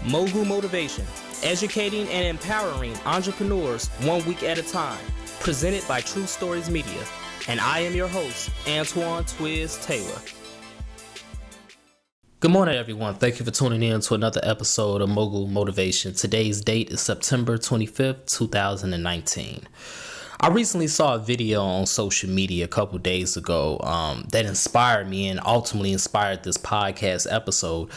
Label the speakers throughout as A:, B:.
A: Mogul Motivation, educating and empowering entrepreneurs 1 week at a time. Presented by True Stories Media. And I am your host, Antoine Twiz Taylor. Good morning, everyone. Thank you for tuning in to another episode of Mogul Motivation. Today's date is September 25th, 2019. I recently saw a video on social media a couple days ago that inspired me and ultimately inspired this podcast episode.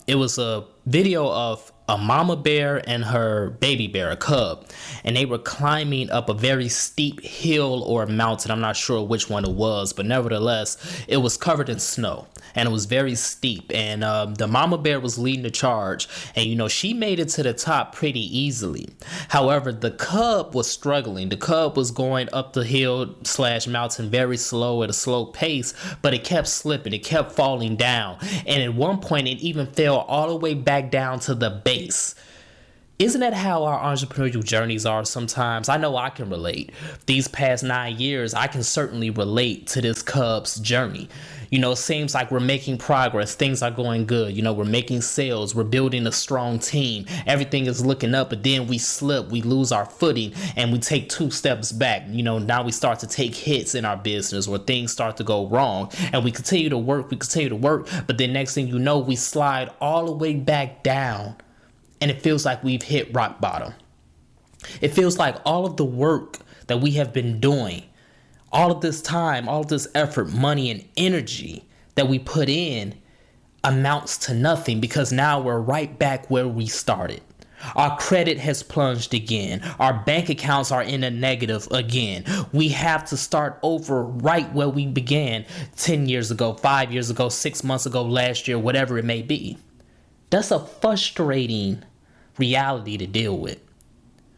A: It was a video of a mama bear and her baby bear, a cub, and they were climbing up a very steep hill or mountain. I'm not sure which one it was, but nevertheless, it was covered in snow and it was very steep. And the mama bear was leading the charge, and she made it to the top pretty easily. However, the cub was struggling. The cub was going up the hill / mountain very slow at a slow pace, but it kept slipping. It kept falling down, and at one point, it even fell all the way back down to the base. Isn't that how our entrepreneurial journeys are sometimes? I know I can relate. These past 9 years, I can certainly relate to this cub's journey. It seems like we're making progress. Things are going good. We're making sales. We're building a strong team. Everything is looking up, but then we slip. We lose our footing and we take 2 steps back. Now we start to take hits in our business where things start to go wrong, and we continue to work. But then next thing you know, we slide all the way back down. And it feels like we've hit rock bottom. It feels like all of the work that we have been doing, all of this time, all of this effort, money, and energy that we put in amounts to nothing, because now we're right back where we started. Our credit has plunged again. Our bank accounts are in a negative again. We have to start over right where we began 10 years ago, 5 years ago, 6 months ago, last year, whatever it may be. That's a frustrating reality to deal with.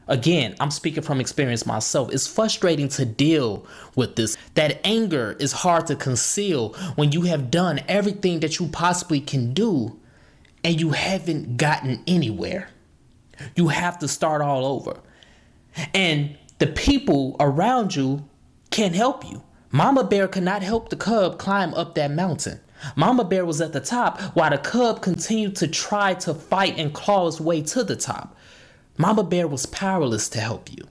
A: Again, I'm speaking from experience myself. It's frustrating to deal with this. That anger is hard to conceal when you have done everything that you possibly can do and you haven't gotten anywhere. You have to start all over. And the people around you can't help you. Mama Bear could not help the cub climb up that mountain. Mama Bear was at the top while the cub continued to try to fight and claw his way to the top. Mama Bear was powerless to help you.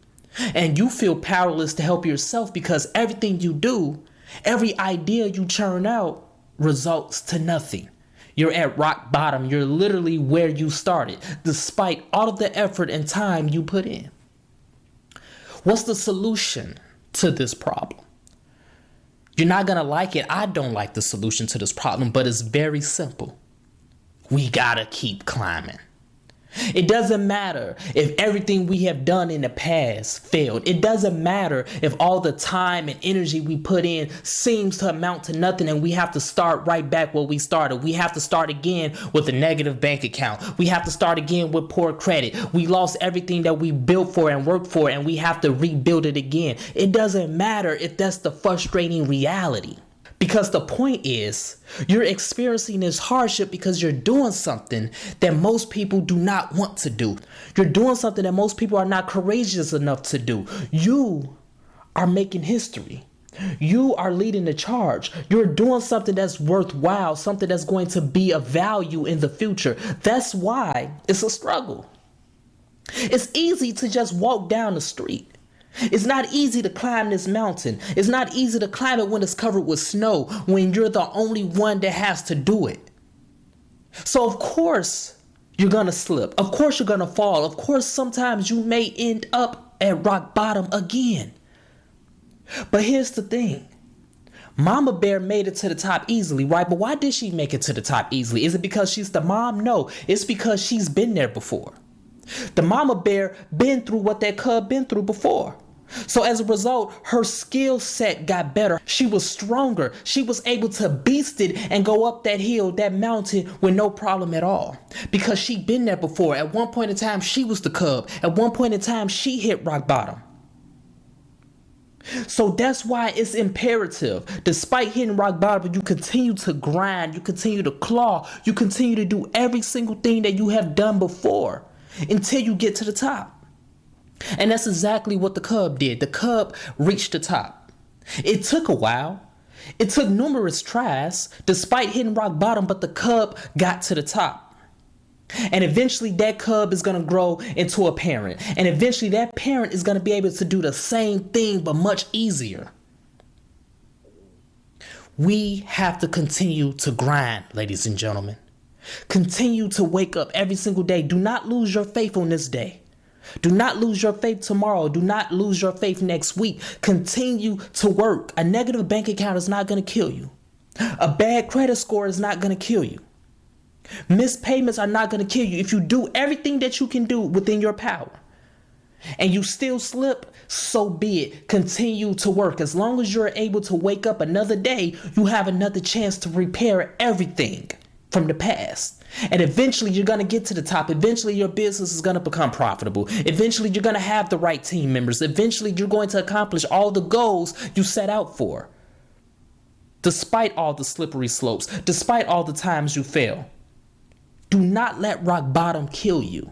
A: And you feel powerless to help yourself because everything you do, every idea you churn out, results to nothing. You're at rock bottom. You're literally where you started, despite all of the effort and time you put in. What's the solution to this problem? You're not going to like it. I don't like the solution to this problem, but it's very simple. We got to keep climbing. It doesn't matter if everything we have done in the past failed. It doesn't matter if all the time and energy we put in seems to amount to nothing and we have to start right back where we started. We have to start again with a negative bank account. We have to start again with poor credit. We lost everything that we built for and worked for, and we have to rebuild it again. It doesn't matter if that's the frustrating reality. Because the point is, you're experiencing this hardship because you're doing something that most people do not want to do. You're doing something that most people are not courageous enough to do. You are making history. You are leading the charge. You're doing something that's worthwhile, something that's going to be of value in the future. That's why it's a struggle. It's easy to just walk down the street. It's not easy to climb this mountain. It's not easy to climb it when it's covered with snow, when you're the only one that has to do it. So of course you're going to slip. Of course you're going to fall. Of course sometimes you may end up at rock bottom again. But here's the thing. Mama Bear made it to the top easily, right? But why did she make it to the top easily? Is it because she's the mom? No, it's because she's been there before. The mama bear been through what that cub been through before. So as a result, her skill set got better. She was stronger. She was able to beast it and go up that hill, that mountain with no problem at all. Because she'd been there before. At one point in time, she was the cub. At one point in time, she hit rock bottom. So that's why it's imperative. Despite hitting rock bottom, you continue to grind. You continue to claw. You continue to do every single thing that you have done before until you get to the top. And that's exactly what the cub did. The cub reached the top. It took a while. It took numerous tries despite hitting rock bottom, but the cub got to the top. And eventually that cub is going to grow into a parent. And eventually that parent is going to be able to do the same thing, but much easier. We have to continue to grind, ladies and gentlemen. Continue to wake up every single day. Do not lose your faith on this day. Do not lose your faith tomorrow. Do not lose your faith next week. Continue to work. A negative bank account is not going to kill you. A bad credit score is not going to kill you. Missed payments are not going to kill you. If you do everything that you can do within your power and you still slip, so be it. Continue to work. As long as you're able to wake up another day, you have another chance to repair everything from the past. And eventually you're going to get to the top. Eventually your business is going to become profitable. Eventually you're going to have the right team members. Eventually you're going to accomplish all the goals you set out for. Despite all the slippery slopes, despite all the times you fail. Do not let rock bottom kill you.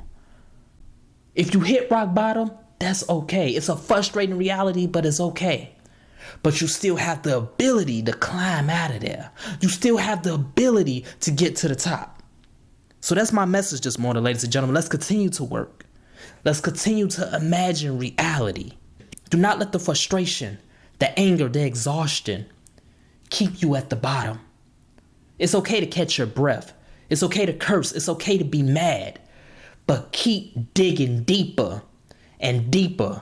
A: If you hit rock bottom, that's okay. It's a frustrating reality, but it's okay. But you still have the ability to climb out of there. You still have the ability to get to the top. So that's my message this morning, ladies and gentlemen. Let's continue to work. Let's continue to imagine reality. Do not let the frustration, the anger, the exhaustion keep you at the bottom. It's okay to catch your breath. It's okay to curse. It's okay to be mad. But keep digging deeper and deeper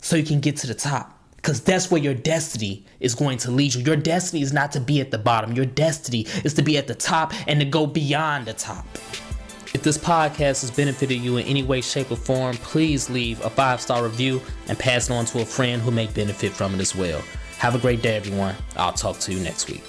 A: so you can get to the top. Because that's where your destiny is going to lead you. Your destiny is not to be at the bottom. Your destiny is to be at the top and to go beyond the top. If this podcast has benefited you in any way, shape, or form, please leave a 5-star review and pass it on to a friend who may benefit from it as well. Have a great day, everyone. I'll talk to you next week.